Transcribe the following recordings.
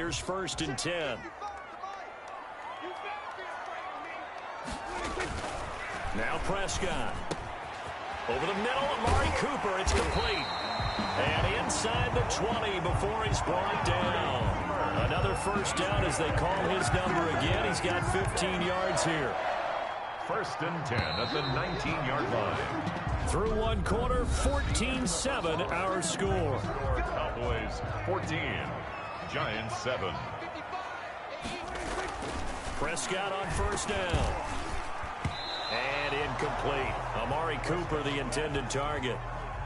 Here's 1st and 10. Now Prescott. Over the middle, Amari Cooper. It's complete. And inside the 20 before he's brought down. Another 1st down as they call his number again. He's got 15 yards here. 1st and 10 at the 19-yard line. Through one quarter, 14-7 our score. Cowboys 14, Giants 7. Prescott on 1st down. And incomplete. Amari Cooper, the intended target.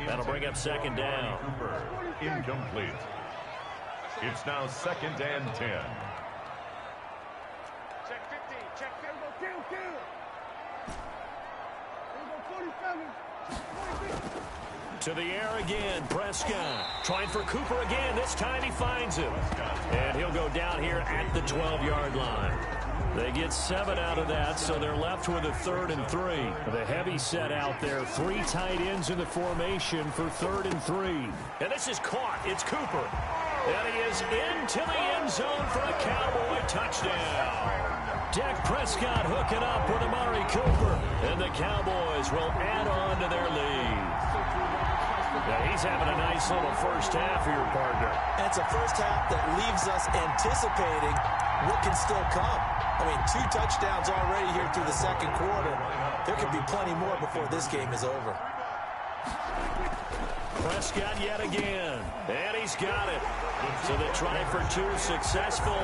That'll bring up 2nd down. Cooper, incomplete. It's now 2nd and 10. Check 50. Check 50. To the air again, Prescott. Trying for Cooper again. This time he finds him. And he'll go down here at the 12-yard line. They get 7 out of that, so they're left with a 3rd and 3. The heavy set out there. 3 tight ends in the formation for 3rd and 3. And this is caught. It's Cooper. And he is into the end zone for a Cowboy touchdown. Dak Prescott hooking up with Amari Cooper. And the Cowboys will add on to their lead. Now he's having a nice little 1st half here, partner. And it's a 1st half that leaves us anticipating what can still come. I mean, 2 touchdowns already here through the 2nd quarter. There could be plenty more before this game is over. Prescott yet again. And he's got it. So they try for 2 successful.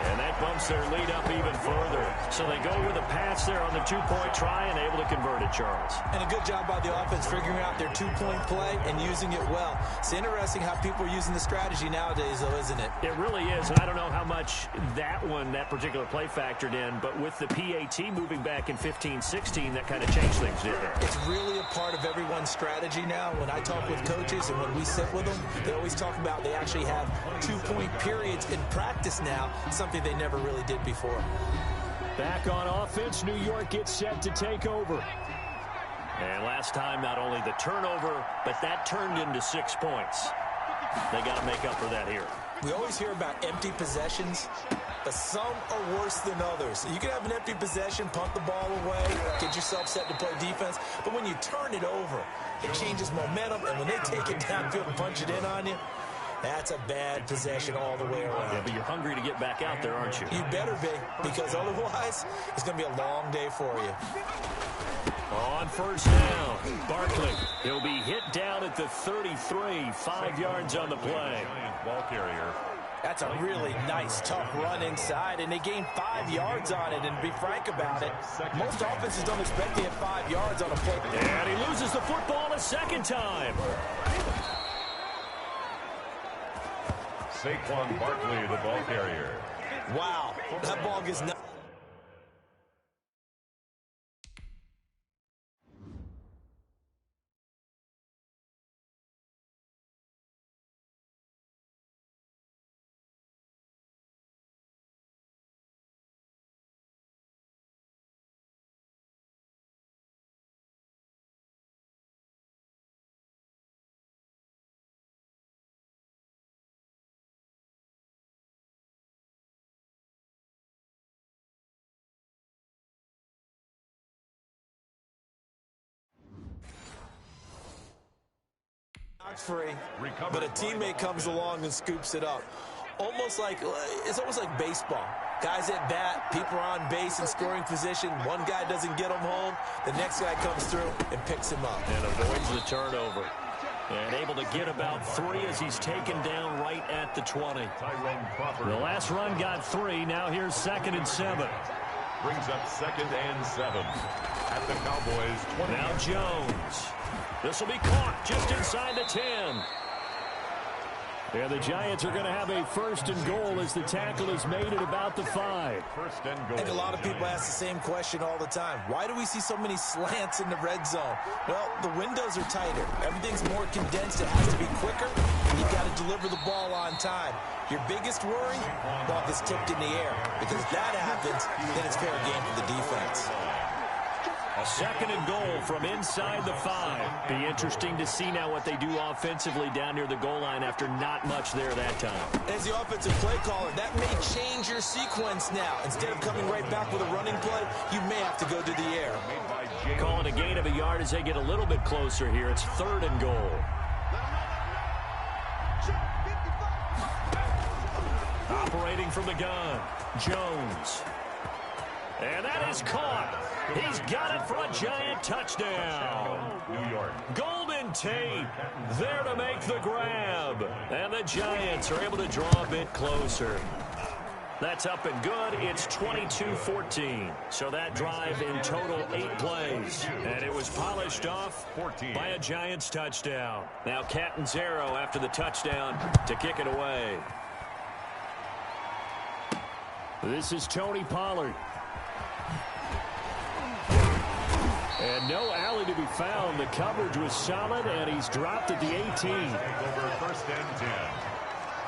And that bumps their lead up even further. So they go with a pass there on the 2-point try and able to convert it, Charles. And a good job by the offense figuring out their 2-point play and using it well. It's interesting how people are using the strategy nowadays, though, isn't it? It really is. And I don't know how much that particular play factored in. But with the PAT moving back in 15-16, that kind of changed things, didn't it? It's really a part of everyone's strategy now. When I talk with coaches and when we sit with them, they always talk about they actually have 2-point periods in practice now, something they never really did before. Back on offense, New York gets set to take over. And last time, not only the turnover, but that turned into 6 points. They got to make up for that here. We always hear about empty possessions, but some are worse than others. You can have an empty possession, punt the ball away, get yourself set to play defense, but when you turn it over, it changes momentum, and when they take it downfield and punch it in on you, that's a bad possession all the way around. Yeah, but you're hungry to get back out there, aren't you? You better be, because otherwise, it's going to be a long day for you. On 1st down, Barkley. He'll be hit down at the 33, 5 yards on the play. Ball carrier. That's a really nice, tough run inside, and they gained 5 yards on it. And to be frank about it, most offenses don't expect to get 5 yards on a play. And he loses the football a 2nd time. Saquon Barkley, the ball carrier. Wow, that ball gets knocked. Free, but a teammate comes along and scoops it up. It's almost like baseball. Guys at bat, people are on base in scoring position. One guy doesn't get him home. The next guy comes through and picks him up. And avoids the turnover. And able to get about 3 as he's taken down right at the 20. The last run got 3. Now here's 2nd and 7. Brings up 2nd and 7 at the Cowboys 20. Now Jones. This will be caught just inside the 10. And the Giants are going to have a 1st and goal as the tackle is made at about the 5. 1st and goal. I think a lot of people ask the same question all the time. Why do we see so many slants in the red zone? Well, the windows are tighter. Everything's more condensed. It has to be quicker. You've got to deliver the ball on time. Your biggest worry? Ball gets tipped in the air. Because if that happens, then it's fair game for the defense. A second and goal from inside the 5. Be interesting to see now what they do offensively down near the goal line after not much there that time. As the offensive play caller, that may change your sequence now. Instead of coming right back with a running play, you may have to go to the air. Calling a gain of a yard as they get a little bit closer here. It's 3rd and goal. Operating from the gun, Jones. And that is caught. He's got it for a giant touchdown. New York. Golden Tate there to make the grab. And the Giants are able to draw a bit closer. That's up and good. It's 22-14. So that drive in total 8 plays. And it was polished off by a Giants touchdown. Now Catanzaro after the touchdown to kick it away. This is Tony Pollard. And no alley to be found. The coverage was solid, and he's dropped at the 18. Take over 1st and 10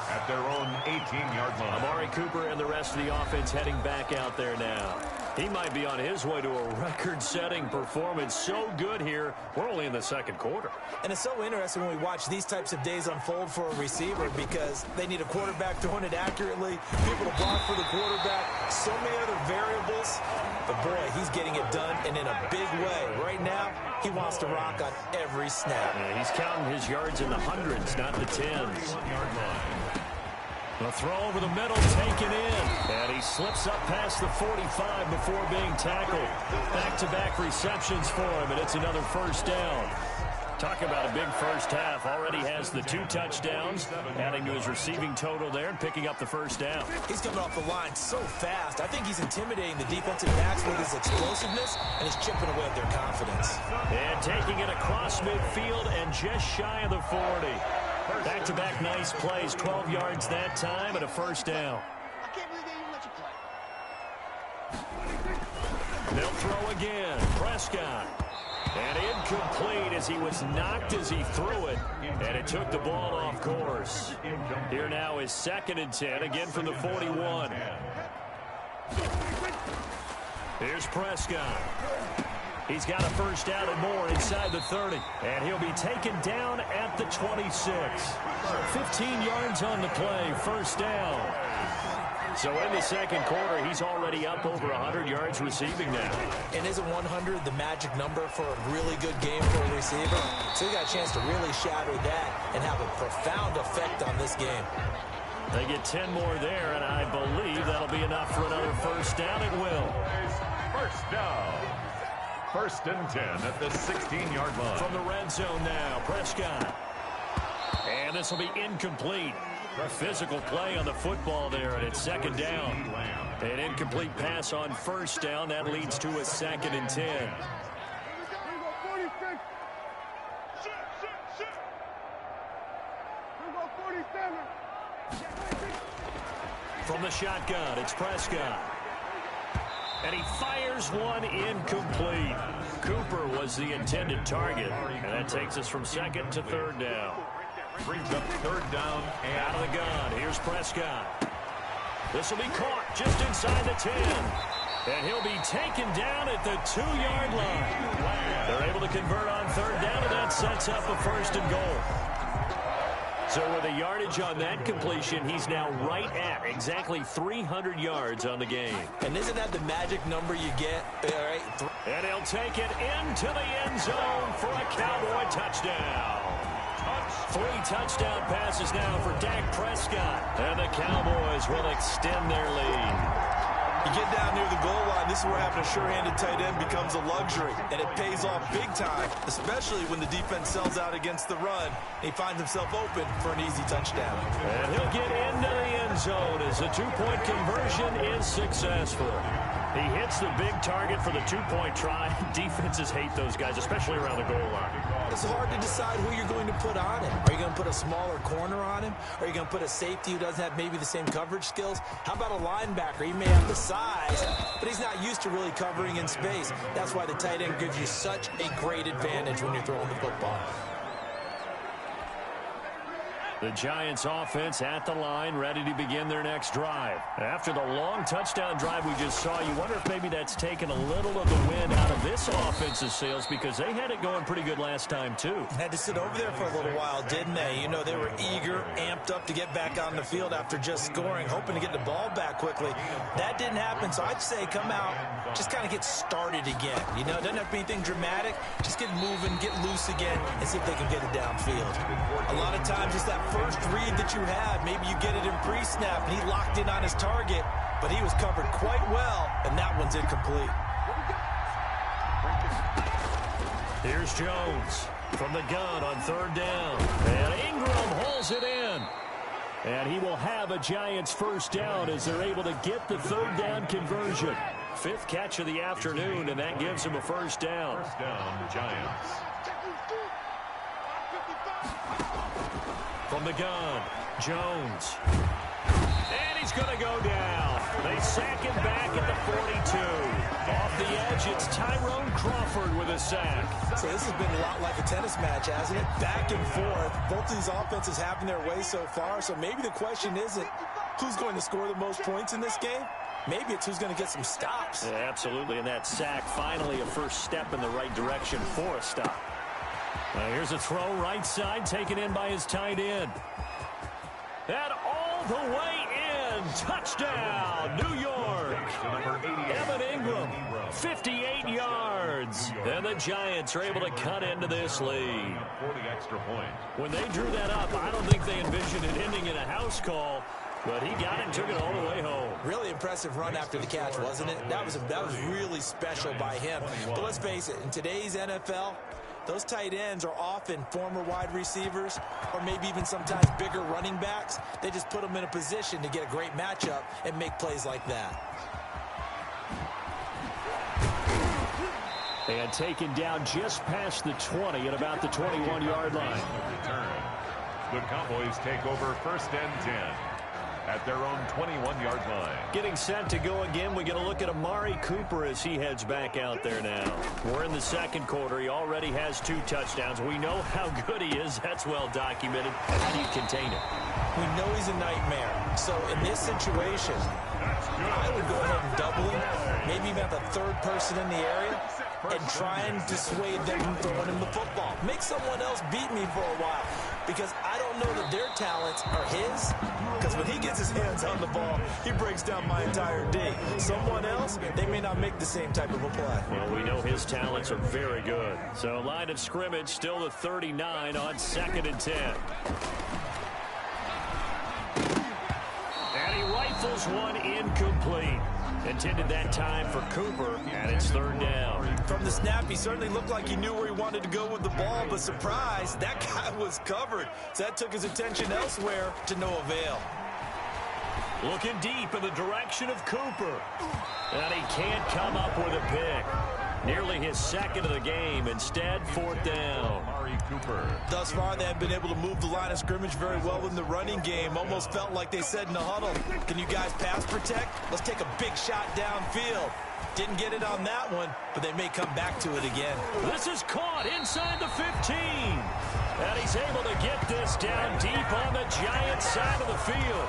at their own 18-yard line. Amari Cooper and the rest of the offense heading back out there now. He might be on his way to a record-setting performance. So good here. We're only in the 2nd quarter. And it's so interesting when we watch these types of days unfold for a receiver because they need a quarterback throwing it accurately, people to block for the quarterback, so many other variables. But, boy, he's getting it done, and in a big way. Right now, he wants to rock on every snap. Yeah, he's counting his yards in the hundreds, not the tens. The throw over the middle, taken in. And he slips up past the 45 before being tackled. Back-to-back receptions for him, and it's another 1st down. Talk about a big first half. Already has the 2 touchdowns, adding to his receiving total there and picking up the 1st down. He's coming off the line so fast. I think he's intimidating the defensive backs with his explosiveness, and he's chipping away at their confidence. And taking it across midfield and just shy of the 40. Back-to-back nice plays, 12 yards that time and a 1st down. I can't believe they even let you play. They'll throw again. Prescott. And incomplete as he was knocked as he threw it. And it took the ball off course. Here now is 2nd and 10, again from the 41. Here's Prescott. He's got a 1st down and more inside the 30. And he'll be taken down at the 26. 15 yards on the play, 1st down. So in the 2nd quarter, he's already up over 100 yards receiving now. And isn't 100 the magic number for a really good game for a receiver? So he got a chance to really shatter that and have a profound effect on this game. They get 10 more there, and I believe that'll be enough for another 1st down. It will. 1st down. 1st and 10 at the 16-yard line. From the red zone now, Prescott. And this will be incomplete. A physical play on the football there, and it's 2nd down. An incomplete pass on 1st down. That leads to a 2nd and 10. From the shotgun, it's Prescott. And he fires one incomplete. Cooper was the intended target. And that takes us from 2nd to 3rd down. Brings up 3rd down and out of the gun. Here's Prescott. This will be caught just inside the 10. And he'll be taken down at the 2-yard line. They're able to convert on 3rd down, and that sets up a 1st and goal. So with a yardage on that completion, he's now right at exactly 300 yards on the game. And isn't that the magic number you get? All right. And he'll take it into the end zone for a Cowboy touchdown. 3 touchdown passes now for Dak Prescott. And the Cowboys will extend their lead. You get down near the goal line, this is where having a sure-handed tight end becomes a luxury. And it pays off big time, especially when the defense sells out against the run. And he finds himself open for an easy touchdown. And he'll get into the end zone as the 2-point conversion is successful. He hits the big target for the 2-point try. Defenses hate those guys, especially around the goal line. It's hard to decide who you're going to put on him. Are you going to put a smaller corner on him? Are you going to put a safety who doesn't have maybe the same coverage skills? How about a linebacker? He may have the size, but he's not used to really covering in space. That's why the tight end gives you such a great advantage when you're throwing the football. The Giants offense at the line, ready to begin their next drive. After the long touchdown drive we just saw, you wonder if maybe that's taken a little of the wind out of this offense's sails because they had it going pretty good last time too. Had to sit over there for a little while, didn't they? You know, they were eager, amped up to get back on the field after just scoring, hoping to get the ball back quickly. That didn't happen, so I'd say come out, just kind of get started again. You know, it doesn't have to be anything dramatic. Just get moving, get loose again, and see if they can get it downfield. A lot of times it's that first read that you have. Maybe you get it in pre-snap, and he locked in on his target, but he was covered quite well, and that one's incomplete. Here's Jones from the gun on third down. And Ingram holds it in. And he will have a Giants first down as they're able to get the third down conversion. Fifth catch of the afternoon, and that gives him a first down. First down, Giants. From the gun, Jones. And he's going to go down. They sack him back at the 42. Off the edge, it's Tyrone Crawford with a sack. So this has been a lot like a tennis match, hasn't it? Back and forth. Both of these offenses having their way so far. So maybe the question isn't who's going to score the most points in this game. Maybe it's who's going to get some stops. Yeah, absolutely, and that sack finally a first step in the right direction for a stop. Here's a throw right side taken in by his tight end. And all the way in. Touchdown, New York. Evan Ingram, 58 yards. And the Giants are able to cut into this lead. 40 extra point. When they drew that up, I don't think they envisioned it ending in a house call. But he got it and took it all the way home. Really impressive run after the catch, wasn't it? That was really special by him. But let's face it, in today's NFL, those tight ends are often former wide receivers or maybe even sometimes bigger running backs. They just put them in a position to get a great matchup and make plays like that. And taken down just past the 20 at about the 21-yard line. Return. The Cowboys take over first and 10. At their own 21-yard line. Getting set to go again. We get a look at Amari Cooper as he heads back out there now. We're in the second quarter. He already has 2 touchdowns. We know how good he is. That's well documented. How do you contain it? We know he's a nightmare. So in this situation, I would go ahead and double him. Maybe even have a third person in the area and try and dissuade them from throwing him the football. Make someone else beat me for a while because I don't know that their talents are his. Because when he gets his hands on the ball, he breaks down my entire D. Someone else, they may not make the same type of a play. Well, we know his talents are very good. So line of scrimmage still the 39 on 2nd and 10. And he rifles one incomplete. Intended that time for Cooper, and it's third down. From the snap, he certainly looked like he knew where he wanted to go with the ball, but surprise, that guy was covered. So that took his attention elsewhere to no avail. Looking deep in the direction of Cooper. And he can't come up with a pick. Nearly his second of the game. Instead, 4th down. Amari Cooper. Thus far, they have been able to move the line of scrimmage very well in the running game. Almost felt like they said in the huddle, can you guys pass protect? Let's take a big shot downfield. Didn't get it on that one, but they may come back to it again. This is caught inside the 15. And he's able to get this down deep on the Giants side of the field.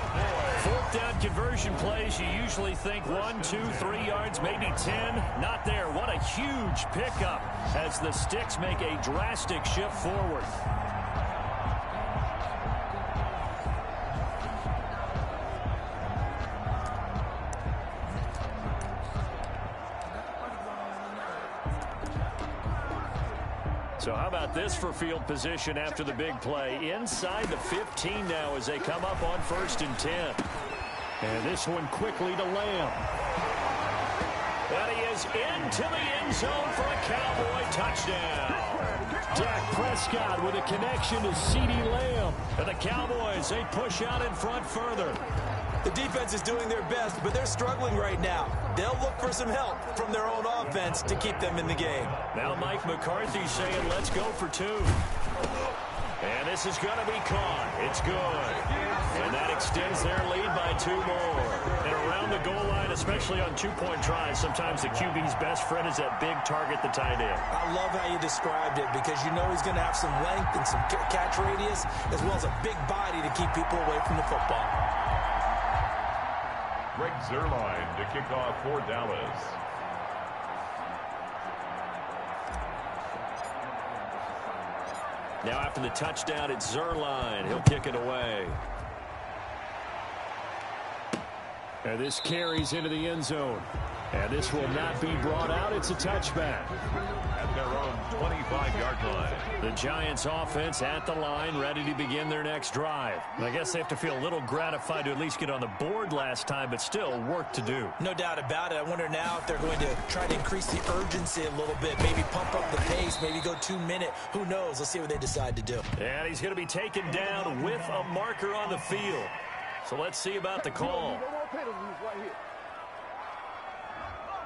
4th down conversion plays, you usually think 1, 2, 3 yards, maybe 10. Not there. What a huge pickup as the Sticks make a drastic shift forward. So how about this for field position after the big play? Inside the 15 now as they come up on 1st and 10. And this one quickly to Lamb. And he is into the end zone for a Cowboy touchdown. Dak Prescott with a connection to CeeDee Lamb. And the Cowboys, they push out in front further. The defense is doing their best, but they're struggling right now. They'll look for some help from their own offense to keep them in the game. Now Mike McCarthy saying, let's go for 2. And this is going to be caught. It's good. And that extends their lead by 2 more. And around the goal line, especially on two-point tries, sometimes the QB's best friend is that big target, the tight end. I love how you described it because you know he's going to have some length and some catch radius as well as a big body to keep people away from the football. Greg Zuerlein to kick off for Dallas. Now after the touchdown, it's Zuerlein. He'll kick it away. And this carries into the end zone. And this will not be brought out. It's a touchback. At their own 25-yard line. The Giants offense at the line, ready to begin their next drive. I guess they have to feel a little gratified to at least get on the board last time, but still work to do. No doubt about it. I wonder now if they're going to try to increase the urgency a little bit, maybe pump up the pace, maybe go 2-minute. Who knows? Let's see what they decide to do. And he's going to be taken down with a marker on the field. So let's see about the call.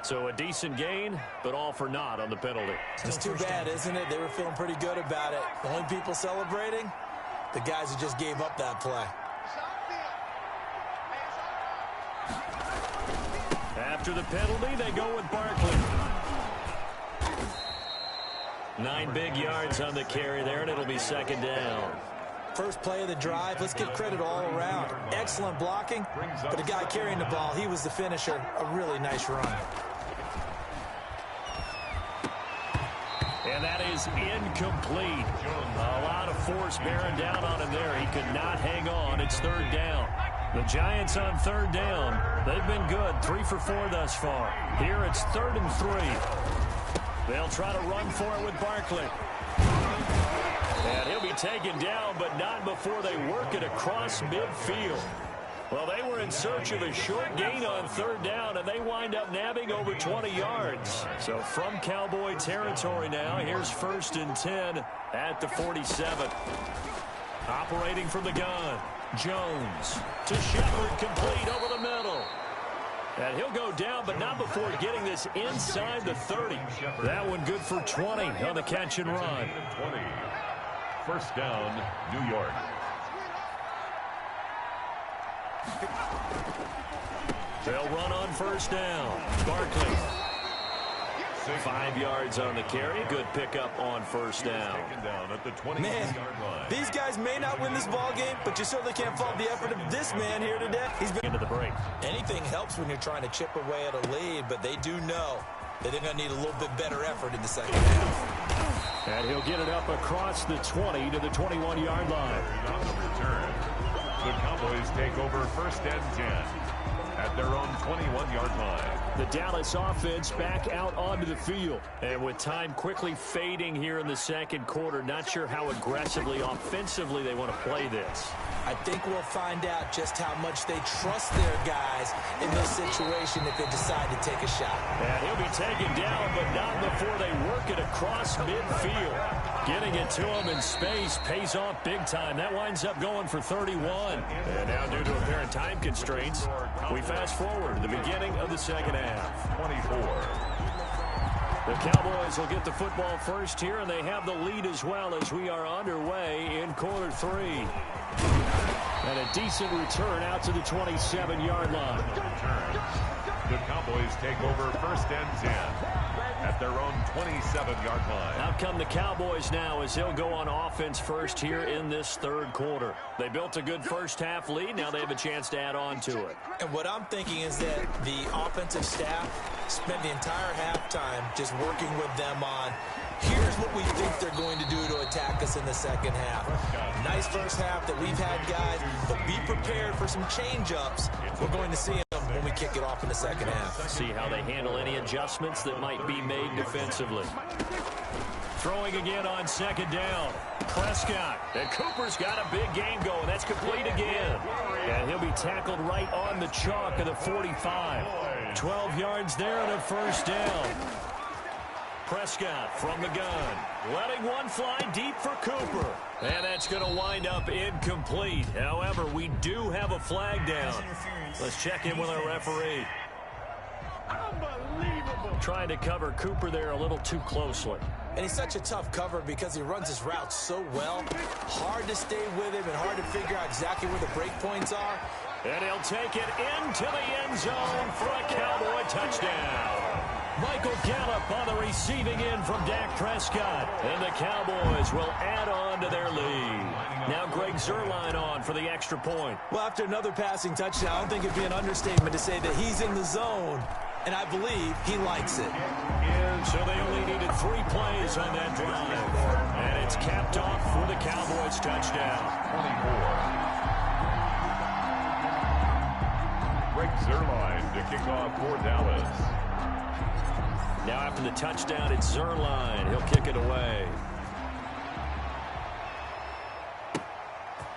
So a decent gain, but all for naught on the penalty. It's too bad, isn't it? They were feeling pretty good about it. The only people celebrating, the guys who just gave up that play. After the penalty, they go with Barkley. 9 big yards on the carry there, and it'll be second down. First play of the drive, let's give credit all around. Excellent blocking, but the guy carrying the ball, he was the finisher. A really nice run. And that is incomplete. A lot of force bearing down on him there. He could not hang on. It's third down. The Giants on third down. They've been good. 3 for 4 thus far. Here it's 3rd and 3. They'll try to run for it with Barkley. And he'll be taken down, but not before they work it across midfield. Well, they were in search of a short gain on third down, and they wind up nabbing over 20 yards. So from Cowboy territory now, here's 1st and 10 at the 47. Operating from the gun, Jones to Shepard, complete over the middle. And he'll go down, but not before getting this inside the 30. That one good for 20 on the catch and run. 20. First down, New York. They'll run on first down. Barkley. 5 yards on the carry. Good pickup on first down. Down at the 20-yard line. These guys may not win this ball game, but you certainly can't fault the effort of this man here today. He's been into the break. Anything helps when you're trying to chip away at a lead, but they do know that they're going to need a little bit better effort in the second half. And he'll get it up across the 20 to the 21-yard line. On the return, the Cowboys take over 1st and 10 at their own 21-yard line. The Dallas offense back out onto the field. And with time quickly fading here in the second quarter, not sure how aggressively, offensively they want to play this. I think we'll find out just how much they trust their guys in this situation if they decide to take a shot. And he'll be taken down, but not before they work it across midfield. Getting it to him in space pays off big time. That winds up going for 31. And now due to apparent time constraints, we fast forward to the beginning of the second half. 24. The Cowboys will get the football first here, and they have the lead as well as we are underway in quarter 3. And a decent return out to the 27-yard line. The Cowboys take over 1st and 10 at their own 27-yard line. Out come the Cowboys now as they'll go on offense first here in this third quarter. They built a good first half lead. Now they have a chance to add on to it. And what I'm thinking is that the offensive staff spent the entire halftime just working with them on here's what we think they're going to do to attack us in the second half. Nice first half that we've had, guys, but be prepared for some change-ups. We're going to see them when we kick it off in the second half. See how they handle any adjustments that might be made defensively. Throwing again on second down. Prescott. And Cooper's got a big game going. That's complete again. And he'll be tackled right on the chalk of the 45. 12 yards there and a first down. Prescott from the gun, letting one fly deep for Cooper. And that's going to wind up incomplete. However, we do have a flag down. Let's check in with our referee. Trying to cover Cooper there a little too closely. And he's such a tough cover because he runs his routes so well. Hard to stay with him and hard to figure out exactly where the break points are. And he'll take it into the end zone for a Cowboy touchdown. Michael Gallup on the receiving end from Dak Prescott. And the Cowboys will add on to their lead. Now Greg Zuerlein on for the extra point. Well, after another passing touchdown, I don't think it'd be an understatement to say that he's in the zone. And I believe he likes it. So they only needed 3 plays on that drive. And it's capped off for the Cowboys touchdown. 24. Greg Zuerlein to kick off for Dallas. Now after the touchdown, it's Zuerlein. He'll kick it away.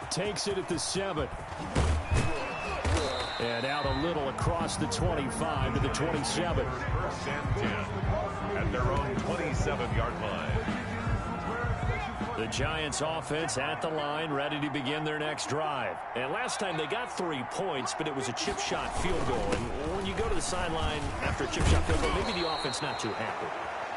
Takes it at the 7. And out a little across the 25 to the 27. First and 10 at their own 27-yard line. The Giants offense at the line, ready to begin their next drive. And last time they got 3 points, but it was a chip shot field goal. And when you go to the sideline after a chip shot field goal, maybe the offense not too happy.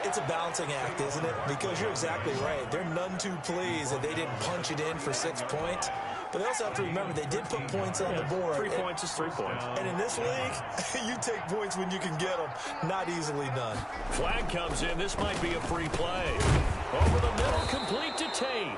It's a balancing act, isn't it? Because you're exactly right. They're none too pleased that they didn't punch it in for 6 points. But they also have to remember they did put points on the board. 3 points is 3 points. And in this league, you take points when you can get them. Not easily done. Flag comes in. This might be a free play. Over the middle, complete to Tate.